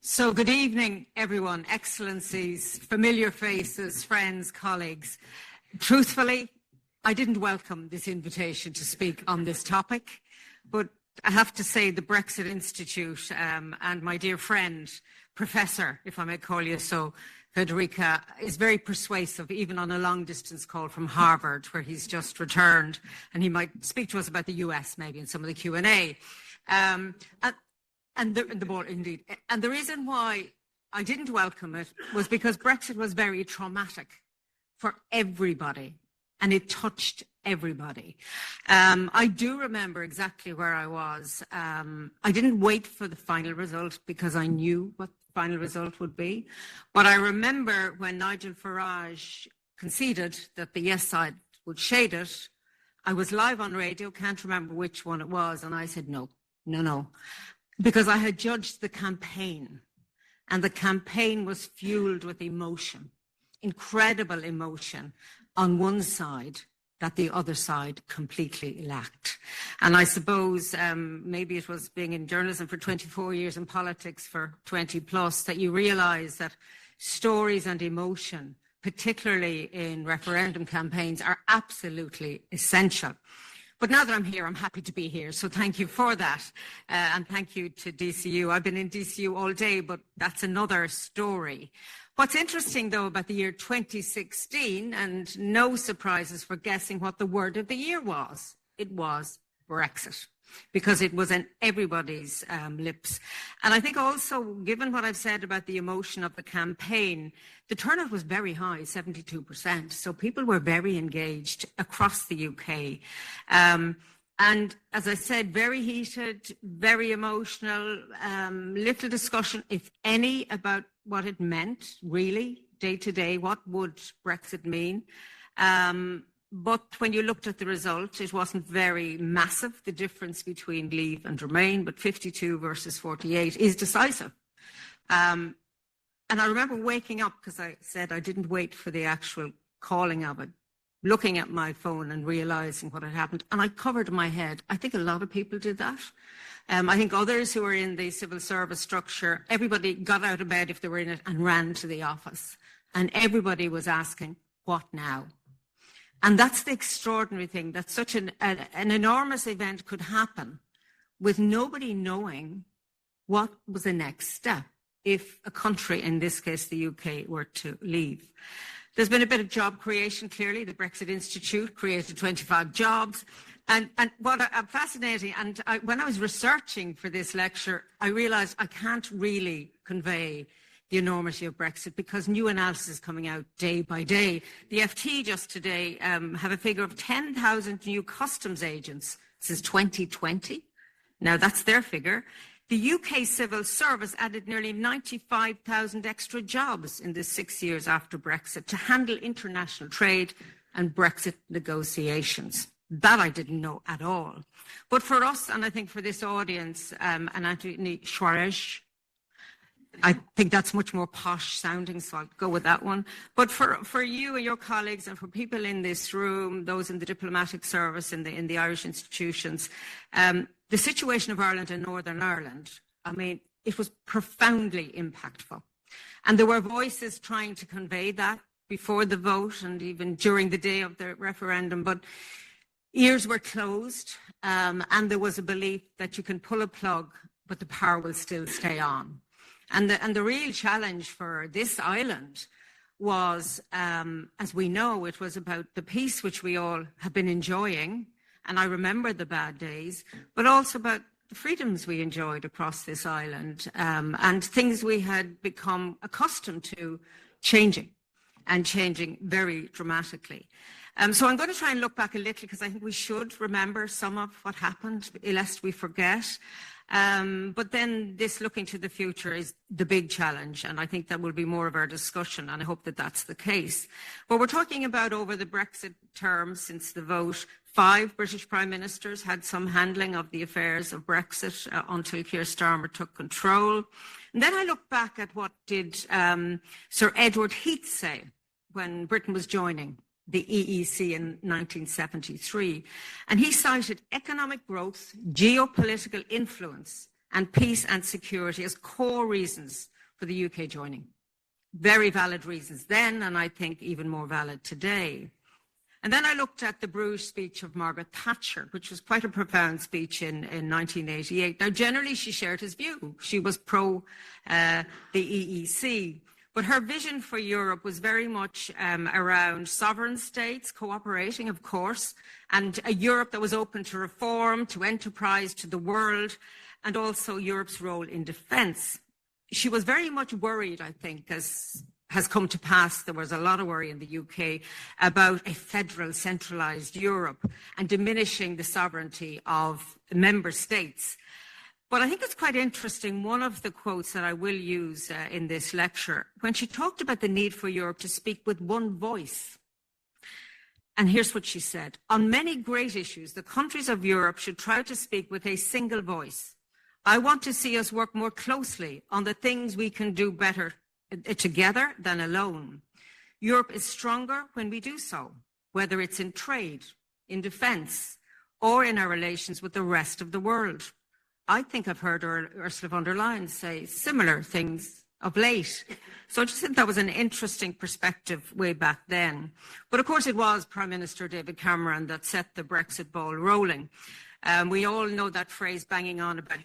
So good evening, everyone, excellencies, familiar faces, friends, colleagues. Truthfully, I didn't welcome this invitation to speak on this topic, but I have to say the Brexit Institute and my dear friend, Professor, if I may call you so, Federico, is very persuasive, even on a long-distance call from Harvard, where he's just returned, and he might speak to us about the US maybe in some of the Q&A. And the more indeed. And the reason why I didn't welcome it was because Brexit was very traumatic for everybody, and it touched everybody. I do remember exactly where I was. I didn't wait for the final result because I knew what the final result would be. But I remember when Nigel Farage conceded that the yes side would shade it, I was live on radio, can't remember which one it was, and I said no. Because I had judged the campaign, and the campaign was fueled with emotion, incredible emotion on one side that the other side completely lacked. And I suppose maybe it was being in journalism for 24 years and politics for 20 plus that you realize that stories and emotion, particularly in referendum campaigns, are absolutely essential. But now that I'm here, I'm happy to be here. So thank you for that. And thank you to DCU. I've been in DCU all day, but that's another story. What's interesting, though, about the year 2016, and no surprises for guessing what the word of the year was, it was Brexit, because it was in everybody's lips. And I think also, given what I've said about the emotion of the campaign, the turnout was very high, 72%. So people were very engaged across the UK. And as I said, very heated, very emotional, little discussion, if any, about what it meant, really, day to day. What would Brexit mean? But when you looked at the result, it wasn't very massive, the difference between Leave and Remain, but 52 versus 48 is decisive. And I remember waking up, because I said I didn't wait for the actual calling of it, looking at my phone and realising what had happened. And I covered my head. I think a lot of people did that. I think others who were in the civil service structure, everybody got out of bed if they were in it and ran to the office. And everybody was asking, what now? And that's the extraordinary thing, that such an enormous event could happen with nobody knowing what was the next step if a country, in this case the UK, were to leave. There's been a bit of job creation, clearly. The Brexit Institute created 25 jobs. And what fascinating, and when I was researching for this lecture, I realised I can't really convey the enormity of Brexit because new analysis is coming out day by day. The FT just today have a figure of 10,000 new customs agents since 2020. Now that's their figure. The UK civil service added nearly 95,000 extra jobs in the 6 years after Brexit to handle international trade and Brexit negotiations. That I didn't know at all. But for us, and I think for this audience, and Anthony Soares, I think that's much more posh sounding, so I'll go with that one. But for you and your colleagues and for people in this room, those in the diplomatic service, in the Irish institutions, the situation of Ireland and Northern Ireland, I mean, it was profoundly impactful. And there were voices trying to convey that before the vote and even during the day of the referendum, but ears were closed, and there was a belief that you can pull a plug, but the power will still stay on. And the real challenge for this island was, as we know, it was about the peace which we all have been enjoying, and I remember the bad days, but also about the freedoms we enjoyed across this island, and things we had become accustomed to changing, and changing very dramatically. So I'm going to try and look back a little because I think we should remember some of what happened, lest we forget. But then this looking to the future is the big challenge, and I think that will be more of our discussion, and I hope that that's the case. But we're talking about over the Brexit term since the vote, 5 British Prime Ministers had some handling of the affairs of Brexit until Keir Starmer took control. And then I look back at what did Sir Edward Heath say when Britain was joining the EEC in 1973. And he cited economic growth, geopolitical influence, and peace and security as core reasons for the UK joining. Very valid reasons then, and I think even more valid today. And then I looked at the Bruges speech of Margaret Thatcher, which was quite a profound speech in 1988. Now, generally, she shared his view. She was pro the EEC. But her vision for Europe was very much around sovereign states cooperating, of course, and a Europe that was open to reform, to enterprise, to the world, and also Europe's role in defence. She was very much worried, I think, as has come to pass. There was a lot of worry in the UK about a federal, centralised Europe and diminishing the sovereignty of member states. But I think it's quite interesting, one of the quotes that I will use in this lecture, when she talked about the need for Europe to speak with one voice. And here's what she said: on many great issues, the countries of Europe should try to speak with a single voice. I want to see us work more closely on the things we can do better together than alone. Europe is stronger when we do so, whether it's in trade, in defence, or in our relations with the rest of the world. I think I've heard Ursula von der Leyen say similar things of late. So I just think that was an interesting perspective way back then. But of course it was Prime Minister David Cameron that set the Brexit ball rolling. We all know that phrase, banging on about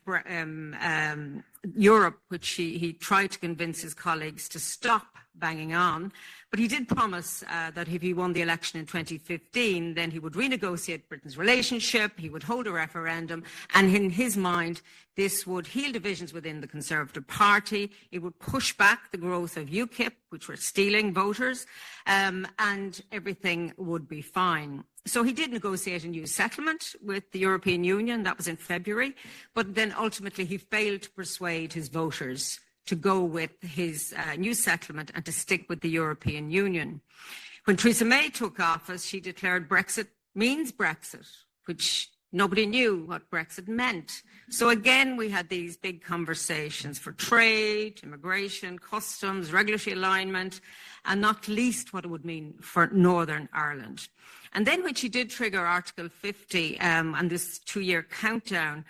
Europe, which he tried to convince his colleagues to stop banging on. But he did promise that if he won the election in 2015, then he would renegotiate Britain's relationship, he would hold a referendum, and in his mind, this would heal divisions within the Conservative Party, it would push back the growth of UKIP, which were stealing voters, and everything would be fine. So he did negotiate a new settlement with the European Union, that was in February, but then ultimately he failed to persuade his voters to go with his new settlement and to stick with the European Union. When Theresa May took office, she declared Brexit means Brexit, which nobody knew what Brexit meant. So again, we had these big conversations for trade, immigration, customs, regulatory alignment, and not least what it would mean for Northern Ireland. And then when she did trigger Article 50 and this 2-year countdown,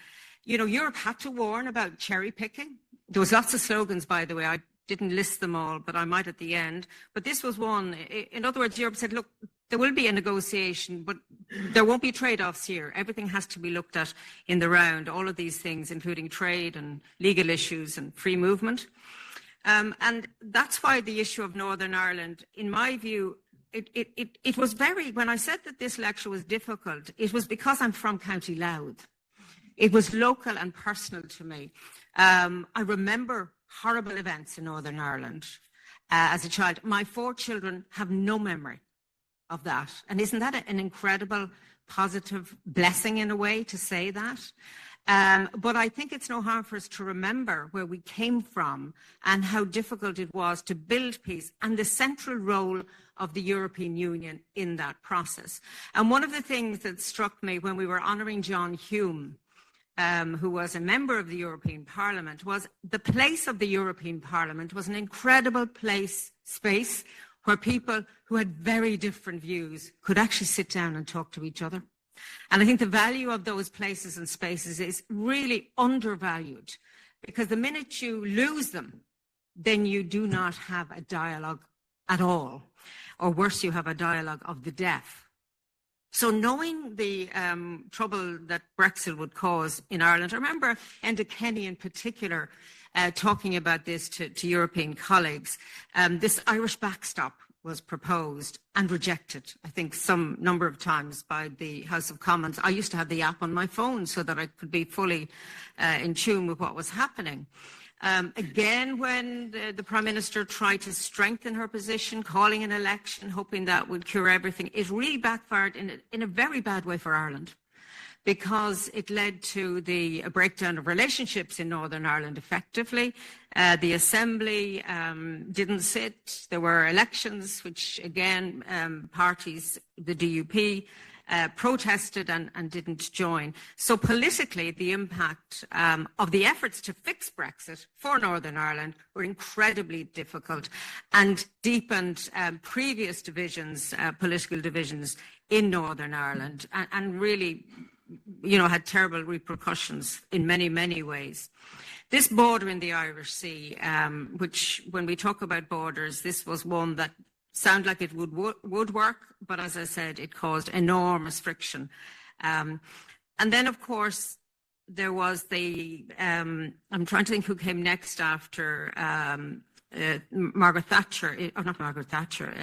you know, Europe had to warn about cherry picking. There was lots of slogans, by the way. I didn't list them all, but I might at the end. But this was one. In other words, Europe said, look, there will be a negotiation, but there won't be trade-offs here. Everything has to be looked at in the round, all of these things, including trade and legal issues and free movement. And that's why the issue of Northern Ireland, in my view, it was very, when I said that this lecture was difficult, it was because I'm from County Louth. It was local and personal to me. I remember horrible events in Northern Ireland as a child. My 4 children have no memory of that. And isn't that an incredible, positive blessing in a way to say that? But I think it's no harm for us to remember where we came from and how difficult it was to build peace and the central role of the European Union in that process. And one of the things that struck me when we were honouring John Hume, who was a member of the European Parliament, was the place of the European Parliament was an incredible space where people who had very different views could actually sit down and talk to each other. And I think the value of those places and spaces is really undervalued, because the minute you lose them, then you do not have a dialogue at all, or worse, you have a dialogue of the deaf. So knowing the trouble that Brexit would cause in Ireland, I remember Enda Kenny in particular talking about this to European colleagues. This Irish backstop was proposed and rejected, I think, some number of times by the House of Commons. I used to have the app on my phone so that I could be fully in tune with what was happening. Again, when the Prime Minister tried to strengthen her position, calling an election, hoping that would cure everything, it really backfired in a very bad way for Ireland, because it led to a breakdown of relationships in Northern Ireland effectively. The Assembly didn't sit. There were elections, which again, parties, the DUP, protested and didn't join. So politically, the impact of the efforts to fix Brexit for Northern Ireland were incredibly difficult and deepened previous divisions, political divisions in Northern Ireland, and really had terrible repercussions in many, many ways. This border in the Irish Sea, which when we talk about borders, this was one that sounded like it would work, but as I said, it caused enormous friction. And then, of course, there was I'm trying to think who came next after Margaret Thatcher, not Margaret Thatcher.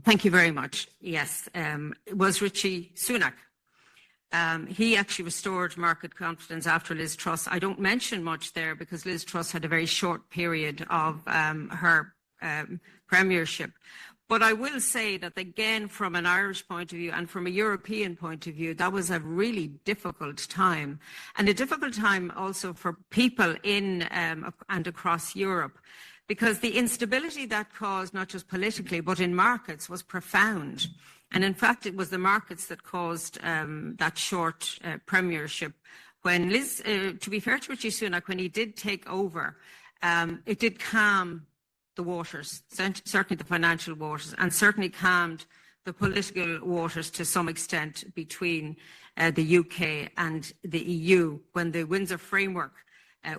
Thank you very much. Yes, it was Rishi Sunak. He actually restored market confidence after Liz Truss. I don't mention much there because Liz Truss had a very short period of her premiership. But I will say that, again, from an Irish point of view and from a European point of view, that was a really difficult time. And a difficult time also for people in and across Europe, because the instability that caused, not just politically, but in markets, was profound. And in fact, it was the markets that caused that short premiership. When Liz, to be fair to Rishi Sunak, when he did take over, it did calm the waters, certainly the financial waters, and certainly calmed the political waters to some extent between the UK and the EU when the Windsor Framework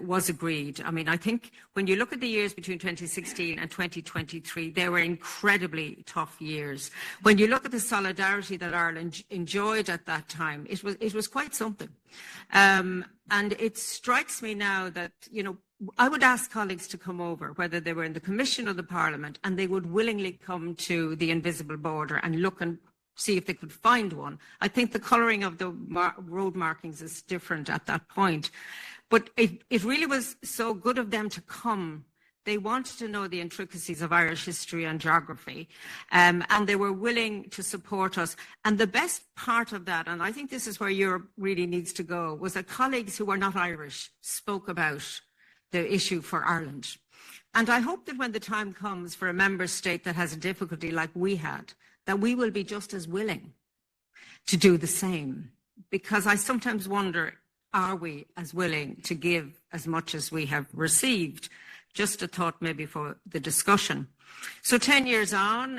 was agreed. I mean, I think when you look at the years between 2016 and 2023, they were incredibly tough years. When you look at the solidarity that Ireland enjoyed at that time, it was quite something. And it strikes me now that, I would ask colleagues to come over, whether they were in the Commission or the Parliament, and they would willingly come to the invisible border and look and see if they could find one. I think the colouring of the road markings is different at that point. But it really was so good of them to come. They wanted to know the intricacies of Irish history and geography, and they were willing to support us. And the best part of that, and I think this is where Europe really needs to go, was that colleagues who were not Irish spoke about the issue for Ireland. And I hope that when the time comes for a member state that has a difficulty like we had, that we will be just as willing to do the same. Because I sometimes wonder, are we as willing to give as much as we have received? Just a thought maybe for the discussion. So 10 years on,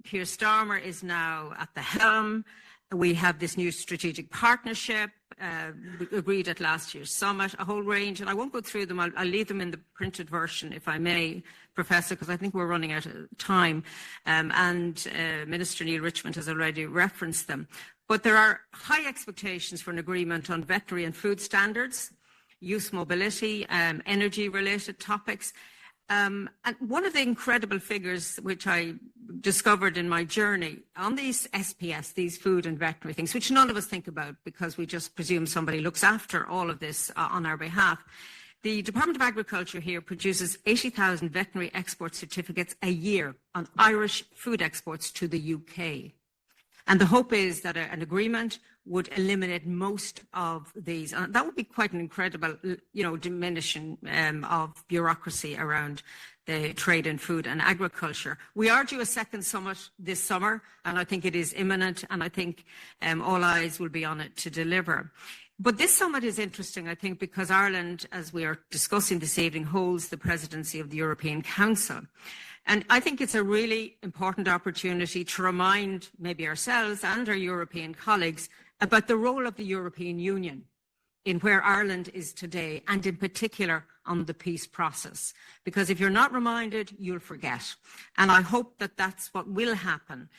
Keir Starmer is now at the helm. We have this new strategic partnership agreed at last year's summit, a whole range, and I won't go through them. I'll leave them in the printed version, if I may, Professor, because I think we're running out of time, and Minister Neale Richmond has already referenced them. But there are high expectations for an agreement on veterinary and food standards, youth mobility, energy-related topics. And one of the incredible figures which I discovered in my journey on these SPS, these food and veterinary things, which none of us think about because we just presume somebody looks after all of this on our behalf. The Department of Agriculture here produces 80,000 veterinary export certificates a year on Irish food exports to the UK. And the hope is that an agreement would eliminate most of these. And that would be quite an incredible, diminishing of bureaucracy around the trade in food and agriculture. We are due a second summit this summer, and I think it is imminent, and I think all eyes will be on it to deliver. But this summit is interesting, I think, because Ireland, as we are discussing this evening, holds the presidency of the European Council. And I think it's a really important opportunity to remind maybe ourselves and our European colleagues about the role of the European Union in where Ireland is today, and in particular on the peace process. Because if you're not reminded, you'll forget. And I hope that that's what will happen.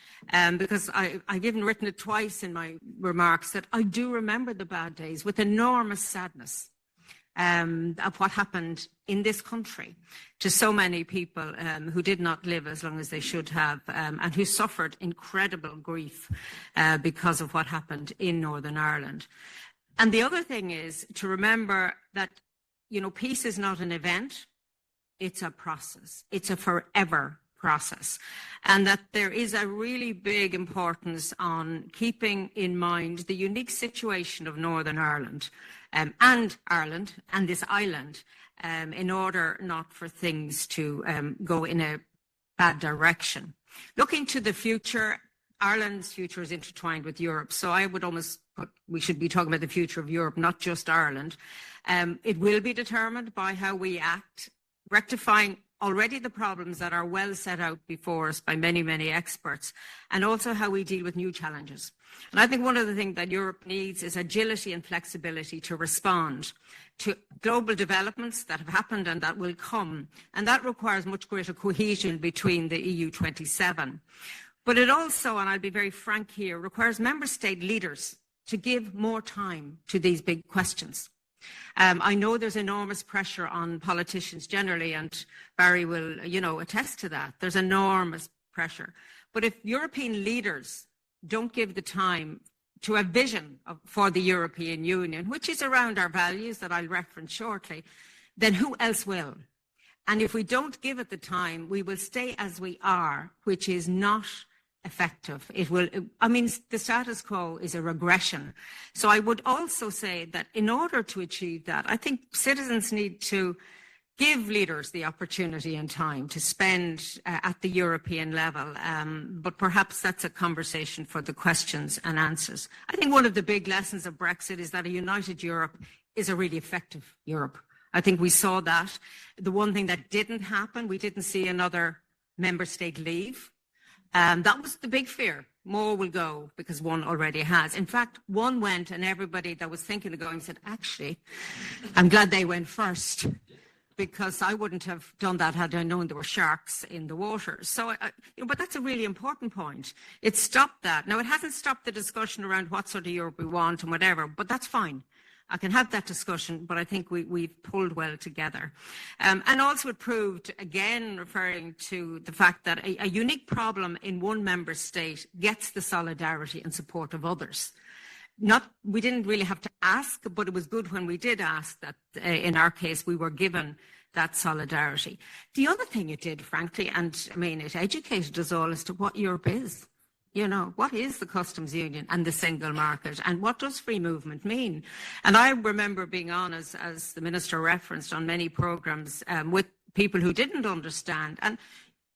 Because I've even written it twice in my remarks that I do remember the bad days with enormous sadness. Of what happened in this country to so many people who did not live as long as they should have, and who suffered incredible grief because of what happened in Northern Ireland. And the other thing is to remember that, peace is not an event, it's a process. It's a forever process. And that there is a really big importance on keeping in mind the unique situation of Northern Ireland, and Ireland and this island, in order not for things to go in a bad direction. Looking to the future, Ireland's future is intertwined with Europe. So I would almost put, we should be talking about the future of Europe, not just Ireland. It will be determined by how we act, rectifying already the problems that are well set out before us by many, many experts, and also how we deal with new challenges. And I think one of the things that Europe needs is agility and flexibility to respond to global developments that have happened and that will come. And that requires much greater cohesion between the EU 27. But it also, and I'll be very frank here, requires member state leaders to give more time to these big questions. I know there's enormous pressure on politicians generally, and Barry will, attest to that. There's enormous pressure. But if European leaders don't give the time to a vision for the European Union, which is around our values that I'll reference shortly, then who else will? And if we don't give it the time, we will stay as we are, which is not effective. The status quo is a regression. So I would also say that in order to achieve that, I think citizens need to give leaders the opportunity and time to spend at the European level. But perhaps that's a conversation for the questions and answers. I think one of the big lessons of Brexit is that a united Europe is a really effective Europe. I think we saw that. The one thing that didn't happen, we didn't see another member state leave. That was the big fear. More will go because one already has. In fact, one went and everybody that was thinking of going said, actually, I'm glad they went first because I wouldn't have done that had I known there were sharks in the water. So, but that's a really important point. It stopped that. Now, it hasn't stopped the discussion around what sort of Europe we want and whatever, but that's fine. I can have that discussion, but I think we've pulled well together. And also it proved, again, referring to the fact that a unique problem in one member state gets the solidarity and support of others. We didn't really have to ask, but it was good when we did ask that in our case, we were given that solidarity. The other thing it did, frankly, it educated us all as to what Europe is. What is the customs union and the single market, and what does free movement mean? And I remember being on, as the Minister referenced, on many programmes with people who didn't understand. And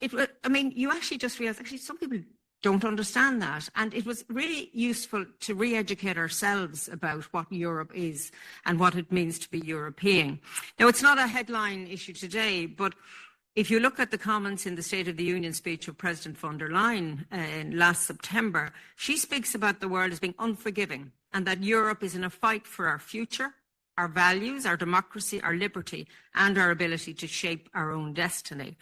you actually just realise, actually, some people don't understand that. And it was really useful to re-educate ourselves about what Europe is and what it means to be European. Now, it's not a headline issue today, but if you look at the comments in the State of the Union speech of President von der Leyen last September, she speaks about the world as being unforgiving and that Europe is in a fight for our future, our values, our democracy, our liberty, and our ability to shape our own destiny.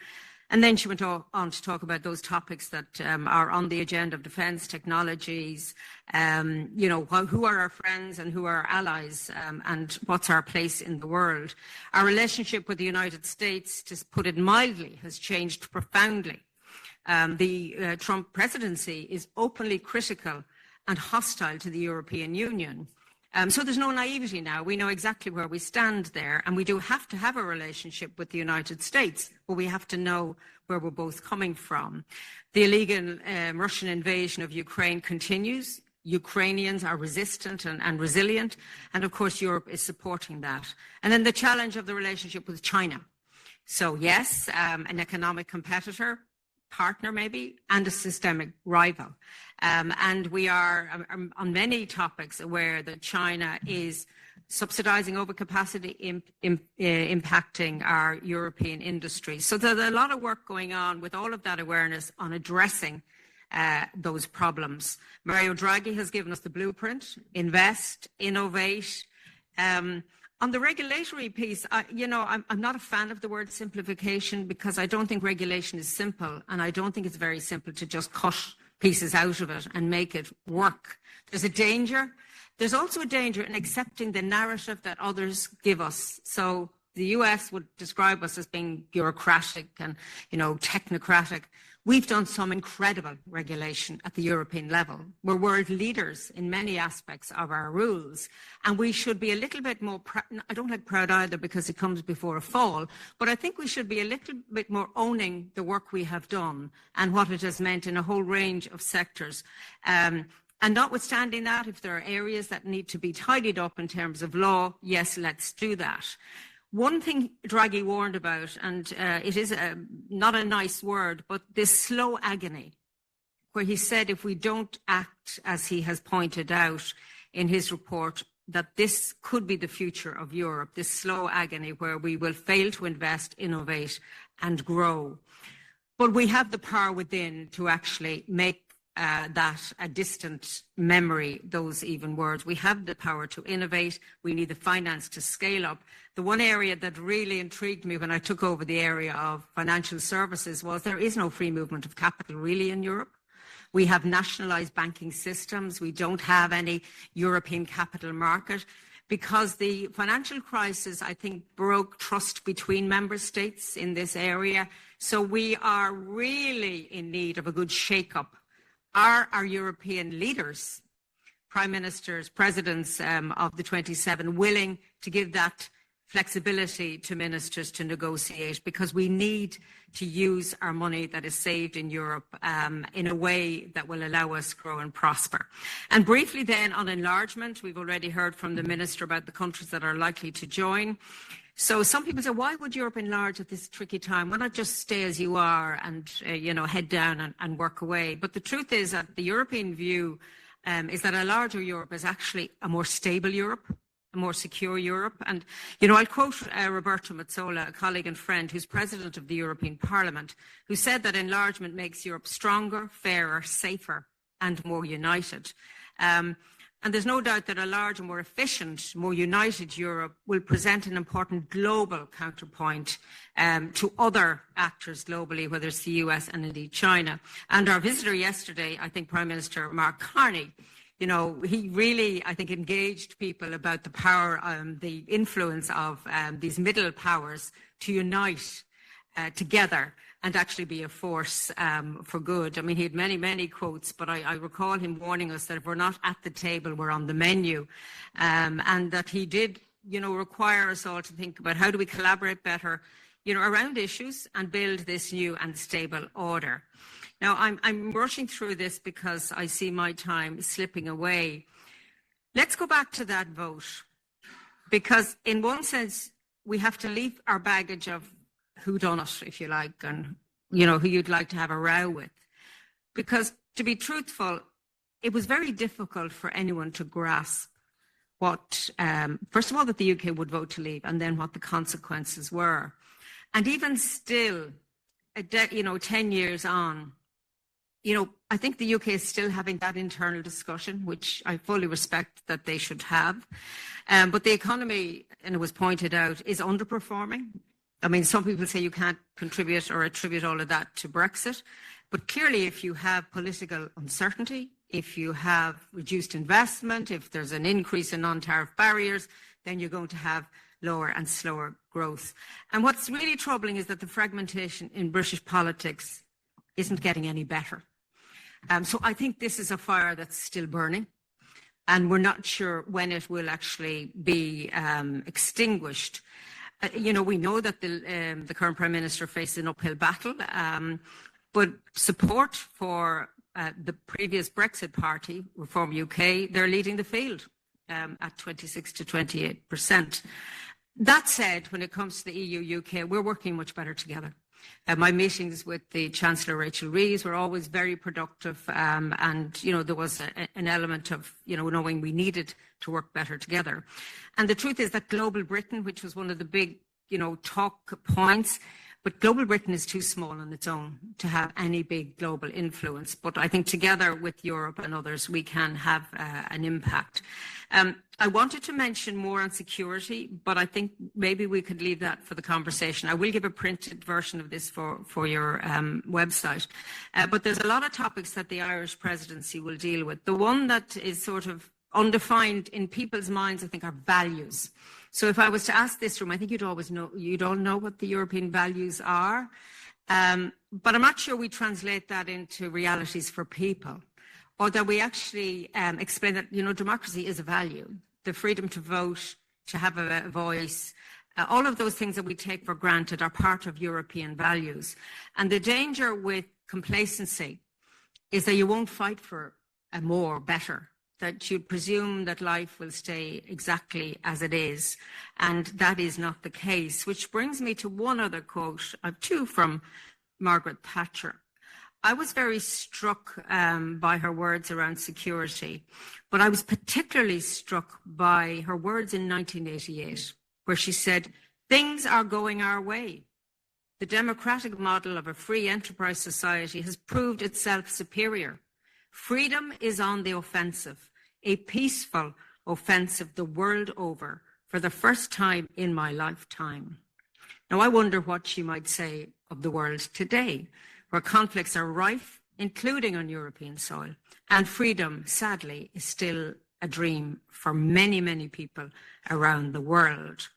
And then she went on to talk about those topics that are on the agenda of defence, technologies, who are our friends and who are our allies, and what's our place in the world. Our relationship with the United States, to put it mildly, has changed profoundly. The Trump presidency is openly critical and hostile to the European Union. So there's no naivety now. We know exactly where we stand there, and we do have to have a relationship with the United States, but we have to know where we're both coming from. The illegal Russian invasion of Ukraine continues. Ukrainians are resistant and resilient, and of course Europe is supporting that. And then the challenge of the relationship with China. So yes, an economic competitor, partner maybe, and a systemic rival. And we are on many topics aware that China is subsidizing overcapacity, impacting our European industry. So there's a lot of work going on with all of that awareness on addressing those problems. Mario Draghi has given us the blueprint: invest, innovate. On the regulatory piece, I'm not a fan of the word simplification because I don't think regulation is simple, and I don't think it's very simple to just cut pieces out of it and make it work. There's a danger. There's also a danger in accepting the narrative that others give us. So the US would describe us as being bureaucratic and, technocratic. We've done some incredible regulation at the European level. We're world leaders in many aspects of our rules, and we should be a little bit more, I don't like proud either because it comes before a fall, but I think we should be a little bit more owning the work we have done and what it has meant in a whole range of sectors. And notwithstanding that, if there are areas that need to be tidied up in terms of law, yes, let's do that. One thing Draghi warned about, and it is not a nice word, but this slow agony, where he said if we don't act as he has pointed out in his report, that this could be the future of Europe, this slow agony where we will fail to invest, innovate and grow. But we have the power within to actually make that a distant memory, those even words. We have the power to innovate. We need the finance to scale up. The one area that really intrigued me when I took over the area of financial services was there is no free movement of capital really in Europe. We have nationalised banking systems. We don't have any European capital market because the financial crisis, I think, broke trust between member states in this area. So we are really in need of a good shake-up. Are our European leaders, prime ministers, presidents of the 27 willing to give that flexibility to ministers to negotiate, because we need to use our money that is saved in Europe in a way that will allow us to grow and prosper. And briefly then on enlargement, we've already heard from the Minister about the countries that are likely to join. So some people say, why would Europe enlarge at this tricky time? Why not just stay as you are and, head down and work away? But the truth is that the European view is that a larger Europe is actually a more stable Europe, a more secure Europe. And, I'll quote Roberto Mazzola, a colleague and friend who's president of the European Parliament, who said that enlargement makes Europe stronger, fairer, safer and more united. And there's no doubt that a larger, more efficient, more united Europe will present an important global counterpoint to other actors globally, whether it's the US and indeed China. And our visitor yesterday, I think Prime Minister Mark Carney, he really, I think, engaged people about the power, the influence of these middle powers to unite together and actually be a force for good. I mean, he had many, many quotes, but I recall him warning us that if we're not at the table, we're on the menu. And that he did, require us all to think about how do we collaborate better, around issues and build this new and stable order. Now, I'm rushing through this because I see my time slipping away. Let's go back to that vote, because in one sense, we have to leave our baggage of who done it, if you like, and, who you'd like to have a row with. Because to be truthful, it was very difficult for anyone to grasp what, first of all, that the UK would vote to leave, and then what the consequences were. And even still, 10 years on, I think the UK is still having that internal discussion, which I fully respect that they should have. But the economy, and it was pointed out, is underperforming. I mean, some people say you can't contribute or attribute all of that to Brexit. But clearly, if you have political uncertainty, if you have reduced investment, if there's an increase in non-tariff barriers, then you're going to have lower and slower growth. And what's really troubling is that the fragmentation in British politics isn't getting any better. So I think this is a fire that's still burning, and we're not sure when it will actually be extinguished. We know that the current Prime Minister faces an uphill battle, but support for the previous Brexit party, Reform UK, they're leading the field at 26 to 28%. That said, when it comes to the EU-UK, we're working much better together. My meetings with the Chancellor Rachel Reeves were always very productive, and there was an element of knowing we needed to work better together. And the truth is that Global Britain, which was one of the big talk points, but Global Britain is too small on its own to have any big global influence. But I think together with Europe and others, we can have an impact. I wanted to mention more on security, but I think maybe we could leave that for the conversation. I will give a printed version of this for your website. But there's a lot of topics that the Irish presidency will deal with. The one that is sort of undefined in people's minds, I think, are values. So if I was to ask this room, I think you'd all know what the European values are. But I'm not sure we translate that into realities for people, or that we actually explain that, democracy is a value. The freedom to vote, to have a voice, all of those things that we take for granted are part of European values. And the danger with complacency is that you won't fight for a more, better, that you presume that life will stay exactly as it is. And that is not the case, which brings me to one other quote, two from Margaret Thatcher. I was very struck by her words around security, but I was particularly struck by her words in 1988, where she said, "Things are going our way. The democratic model of a free enterprise society has proved itself superior. Freedom is on the offensive, a peaceful offensive the world over for the first time in my lifetime." Now, I wonder what she might say of the world today, where conflicts are rife, including on European soil, and freedom, sadly, is still a dream for many, many people around the world.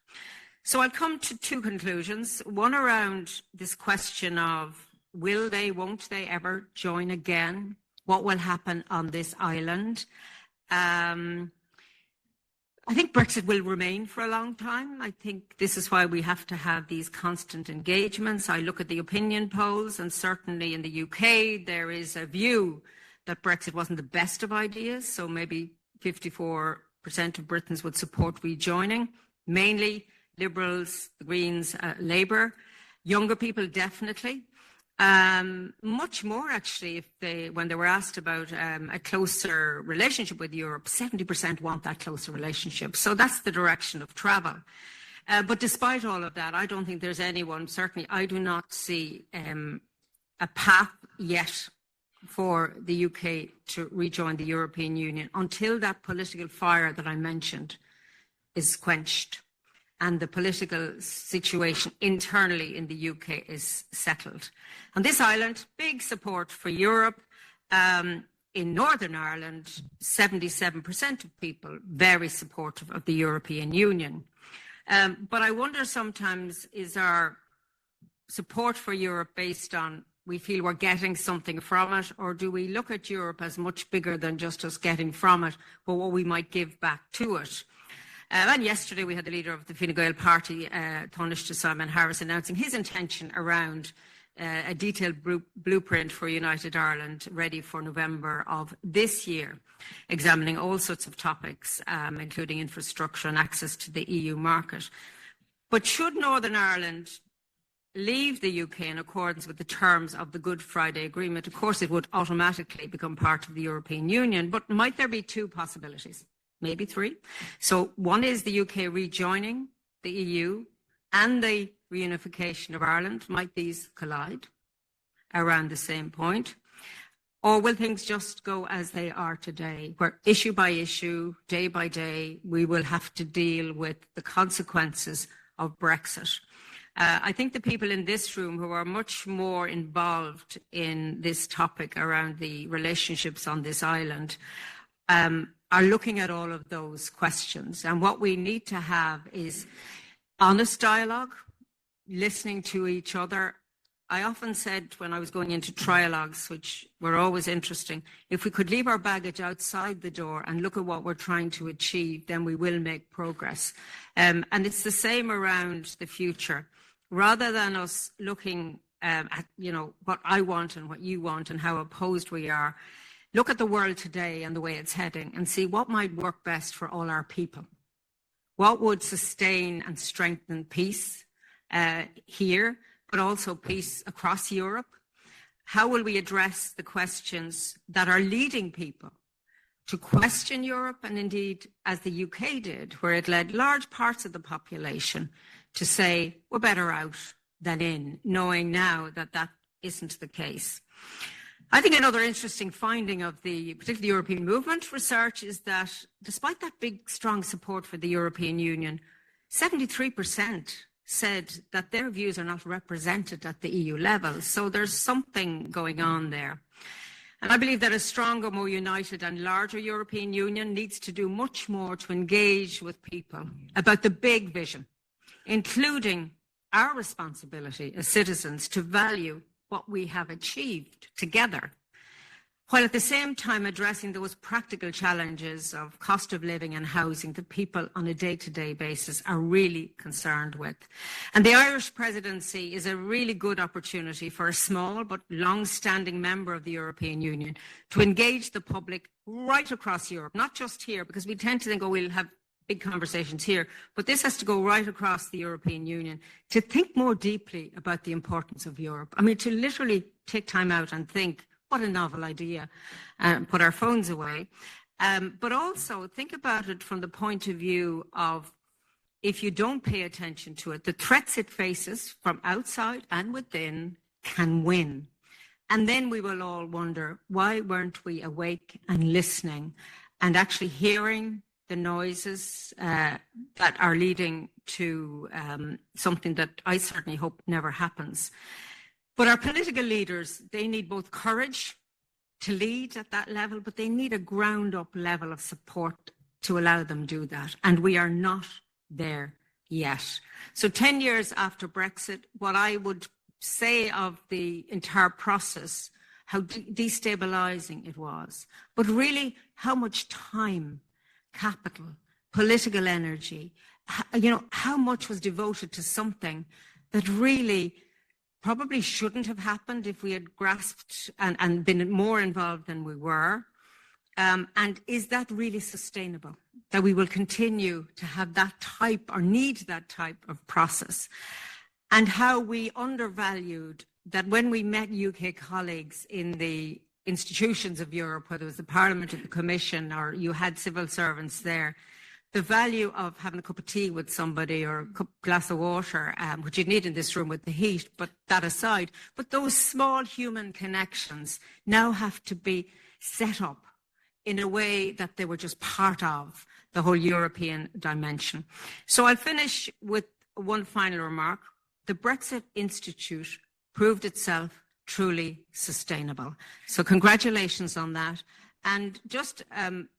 So I'll come to two conclusions. One around this question of will they, won't they ever join again? What will happen on this island? I think Brexit will remain for a long time. I think this is why we have to have these constant engagements. I look at the opinion polls, and certainly in the UK, there is a view that Brexit wasn't the best of ideas. So maybe 54% of Britons would support rejoining, mainly Liberals, the Greens, Labour. Younger people, definitely. Much more, actually, when they were asked about a closer relationship with Europe, 70% want that closer relationship. So that's the direction of travel. But despite all of that, I don't think there's anyone, certainly I do not see a path yet for the UK to rejoin the European Union until that political fire that I mentioned is quenched and the political situation internally in the UK is settled. On this island, big support for Europe. In Northern Ireland, 77% of people very supportive of the European Union. But I wonder sometimes, is our support for Europe based on we feel we're getting something from it, or do we look at Europe as much bigger than just us getting from it, but what we might give back to it? And yesterday we had the leader of the Fine Gael party, Taoiseach Simon Harris, announcing his intention around a detailed blueprint for United Ireland ready for November of this year, examining all sorts of topics, including infrastructure and access to the EU market. But should Northern Ireland leave the UK in accordance with the terms of the Good Friday Agreement, of course it would automatically become part of the European Union, but might there be two possibilities? Maybe three. So one is the UK rejoining the EU and the reunification of Ireland. Might these collide around the same point? Or will things just go as they are today, where issue by issue, day by day, we will have to deal with the consequences of Brexit? I think the people in this room who are much more involved in this topic around the relationships on this island are looking at all of those questions. And what we need to have is honest dialogue, listening to each other. I often said when I was going into trialogues, which were always interesting, if we could leave our baggage outside the door and look at what we're trying to achieve, then we will make progress. And it's the same around the future. Rather than us looking at, what I want and what you want and how opposed we are, look at the world today and the way it's heading and see what might work best for all our people. What would sustain and strengthen peace here, but also peace across Europe? How will we address the questions that are leading people to question Europe, and indeed, as the UK did, where it led large parts of the population to say, we're better out than in, knowing now that that isn't the case. I think another interesting finding of particularly the European movement research is that despite that big, strong support for the European Union, 73% said that their views are not represented at the EU level. So there's something going on there. And I believe that a stronger, more united and larger European Union needs to do much more to engage with people about the big vision, including our responsibility as citizens to value what we have achieved together, while at the same time addressing those practical challenges of cost of living and housing that people on a day-to-day basis are really concerned with. And the Irish presidency is a really good opportunity for a small but long-standing member of the European Union to engage the public right across Europe, not just here, because we tend to think, we'll have big conversations here, but this has to go right across the European Union to think more deeply about the importance of Europe. I mean, to literally take time out and think, what a novel idea, and put our phones away. But also think about it from the point of view of, if you don't pay attention to it, the threats it faces from outside and within can win. And then we will all wonder, why weren't we awake and listening and actually hearing the noises that are leading to something that I certainly hope never happens. But our political leaders, they need both courage to lead at that level, but they need a ground-up level of support to allow them to do that. And we are not there yet. So 10 years after Brexit, what I would say of the entire process, how destabilizing it was, but really how much time, capital, political energy, how much was devoted to something that really probably shouldn't have happened if we had grasped and been more involved than we were. And is that really sustainable? That we will continue to have that type or need that type of process? And how we undervalued that when we met UK colleagues in the institutions of Europe, whether it was the Parliament or the Commission, or you had civil servants there, the value of having a cup of tea with somebody or a glass of water, which you need in this room with the heat, but that aside, but those small human connections now have to be set up in a way that they were just part of the whole European dimension. So I'll finish with one final remark. The Brexit Institute proved itself truly sustainable. So congratulations on that. And just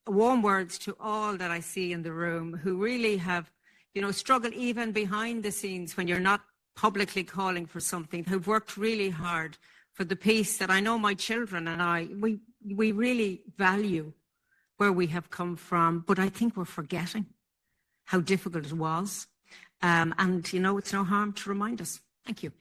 warm words to all that I see in the room who really have, struggled even behind the scenes when you're not publicly calling for something, who've worked really hard for the peace that I know my children and I, we really value where we have come from, but I think we're forgetting how difficult it was. And, it's no harm to remind us. Thank you.